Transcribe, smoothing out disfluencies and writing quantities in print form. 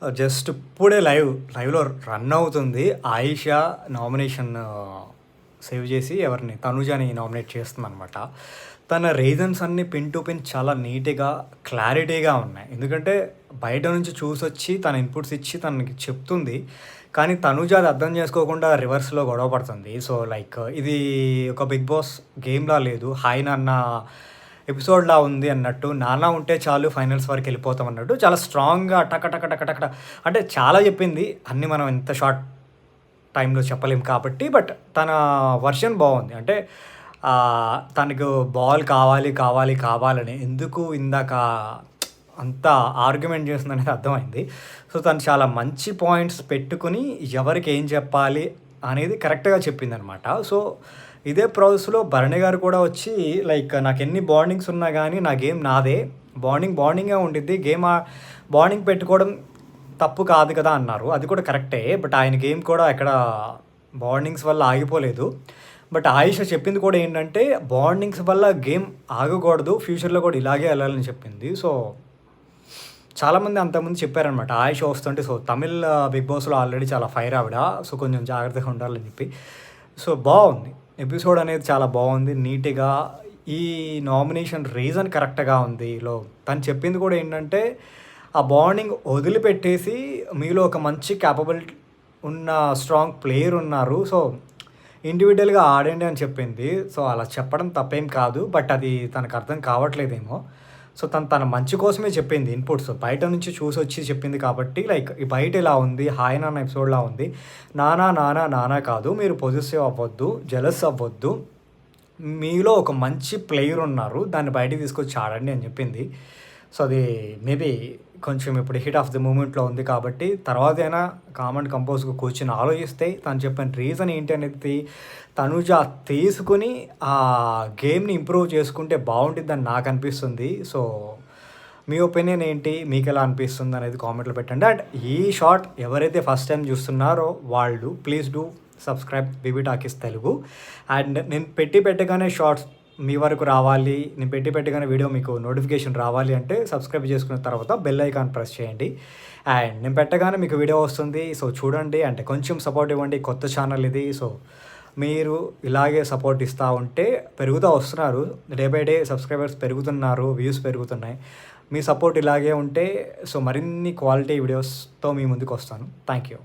Just ఇప్పుడే లైవ్‌లో run అవుతుంది. ఆయిషా నామినేషన్ సేవ్ చేసి ఎవరిని తనుజని నామినేట్ చేస్తుందనమాట. తన రీజన్స్ అన్నీ పిన్ టు పిన్ చాలా నీట్‌గా, క్లారిటీగా ఉన్నాయి. ఎందుకంటే బయట నుంచి చూసొచ్చి తన ఇన్‌పుట్స్ ఇచ్చి తనకి చెప్తుంది. కానీ తనుజ అది అర్థం చేసుకోకుండా రివర్స్‌లో గొడవ పడుతుంది. సో, లైక్ ఇది ఒక 'బిగ్ బాస్' గేమ్‌లా లేదు. హాయ్ నాన్న ఎపిసోడ్‌లా ఉంది అన్నట్టు. నాన్న ఉంటే చాలు ఫైనల్స్ వరకు వెళ్ళిపోతాం అన్నట్టు చాలా స్ట్రాంగ్‌గా టక టక టక టక టక అంటే చాలా చెప్పింది. అన్నీ మనం ఇంత షార్ట్ టైంలో చెప్పలేం కాబట్టి. బట్ తన వర్షన్ బావుంది. అంటే తనకు బాల్ కావాలి, కావాలి, కావాలని ఎందుకు ఇందాక అంత ఆర్గ్యుమెంట్ చేస్తుందనేది అర్థమైంది. సో, తను చాలా మంచి పాయింట్స్ పెట్టుకొని ఎవరికి ఏం చెప్పాలి అనేది కరెక్ట్‌గా చెప్పిందనమాట. సో, ఇదే ప్రాసెస్‌లో భరణి గారు కూడా వచ్చి లైక్ నాకెన్ని బాండింగ్స్ ఉన్నా గానీ నా గేమ్ నాదే. బాండింగే ఉండిద్ది. బాండింగ్ పెట్టుకోవడం తప్పు కాదు కదా అన్నారు. అది కూడా కరెక్టే. బట్ ఆయన గేమ్ కూడా ఎక్కడ బాండింగ్స్ వల్ల ఆగిపోలేదు. బట్ ఆయిషా చెప్పింది కూడా ఏంటంటే బాండింగ్స్ వల్ల గేమ్ ఆగకూడదు. ఫ్యూచర్‌లో కూడా ఇలాగే ఎళ్ళాలని చెప్పింది. సో, చాలామంది అంతకుముందు చెప్పారనమాట. ఆయిషా వస్తుంటే సో, తమిళ్ 'బిగ్ బాస్'లో ఆల్రెడీ చాలా ఫైర్ ఆవిడ. సో, కొంచెం జాగ్రత్తగా ఉండాలని చెప్పి. సో, బావుంది. ఎపిసోడ్ అనేది చాలా బావుంది. నీట్‌గా ఈ నామినేషన్ రీజన్ కరెక్ట్‌గా ఉంది. తను చెప్పింది కూడా ఏంటంటే ఆ బాండింగ్ వదిలిపెట్టేసి మీలో ఒక మంచి కేపబుల్ ఉన్న స్ట్రాంగ్ ప్లేయర్ ఉన్నారు. సో, ఇండివిడ్యువల్‌గా ఆడండి అని చెప్పింది. సో, అలా చెప్పడం తప్పేం కాదు. బట్ అది తనకు అర్థం కావట్లేదేమో. సో, తన మంచి కోసమే చెప్పింది ఇన్‌పుట్స్. బయట నుంచి చూసొచ్చి చెప్పింది కాబట్టి లైక్ ఈ బయట ఇలా ఉంది. హాయ్ నాన్న ఎపిసోడ్‌లా ఉంది. నాన్న కాదు. మీరు పొసెసివ్ అవ్వొద్దు. జెలస్ అవ్వొద్దు. మీలో ఒక మంచి ప్లేయర్ ఉన్నారు. దాన్ని బయటికి తీసుకొచ్చి ఆడండి అని చెప్పింది. సో, అది మేబీ కొంచెం ఇప్పుడు హీట్ ఆఫ్ ది మూమెంట్‌లో ఉంది కాబట్టి తర్వాతైనా కామ్ అండ్ కంపోజ్‌గా కూర్చొని ఆలోచిస్తే తను చెప్పిన రీజన్ ఏంటి అనేది తనుజ తీసుకొని ఆ గేమ్‌ని ఇంప్రూవ్ చేసుకుంటే బావుండిద్దని నాకు అనిపిస్తుంది. సో, మీ ఒపీనియన్ ఏంటి? మీకెలా అనిపిస్తుంది అనేది కామెంట్‌లో పెట్టండి. అండ్ ఈ షార్ట్ ఎవరైతే ఫస్ట్ టైమ్ చూస్తున్నారో వాళ్ళు please do subscribe BB talkies Telugu. And నేను పెట్టగానే షార్ట్స్ మీ వరకు రావాలి, నేను పెట్టగానే వీడియో మీకు నోటిఫికేషన్ రావాలి అంటే సబ్స్క్రైబ్ చేసుకున్న తర్వాత బెల్ ఐకాన్ ప్రెస్ చేయండి. అండ్ నేను పెట్టగానే మీకు వీడియో వస్తుంది. సో, చూడండి. అంటే కొంచెం సపోర్ట్ ఇవ్వండి. కొత్త ఛానల్ ఇది. సో, మీరు ఇలాగే సపోర్ట్ ఇస్తూ ఉంటే పెరుగుతూ వస్తున్నారు. డే బై డే సబ్స్క్రైబర్స్ పెరుగుతున్నారు, వ్యూస్ పెరుగుతున్నాయి. మీ సపోర్ట్ ఇలాగే ఉంటే సో, మరిన్ని క్వాలిటీ వీడియోస్తో మీ ముందుకు వస్తాను. Thank you.